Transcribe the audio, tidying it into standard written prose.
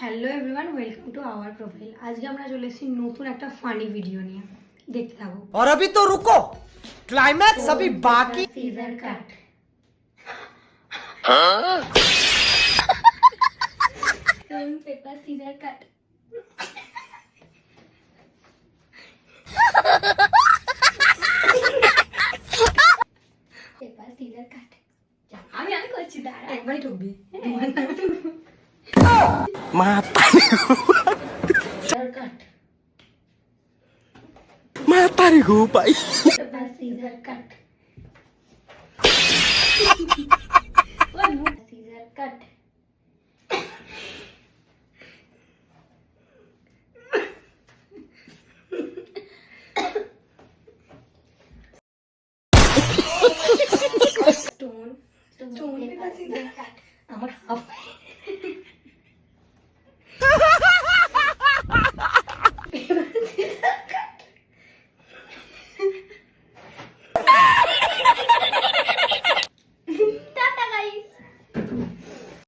Hello everyone, welcome to our profile. আজকে আমরা চলে এসেছি নতুন একটা ফানি ভিডিও নিয়ে, দেখতে থাকো। और अभी तो रुको, क्लाइमैक्स अभी बाकी। Scissor cut. Paper scissor cut. Paper scissor cut. আমি করছি, দাঁড়া একবারই ঢুকবি। माता कट। माता रे गो भाई। Paper scissor cut. Scissor cut.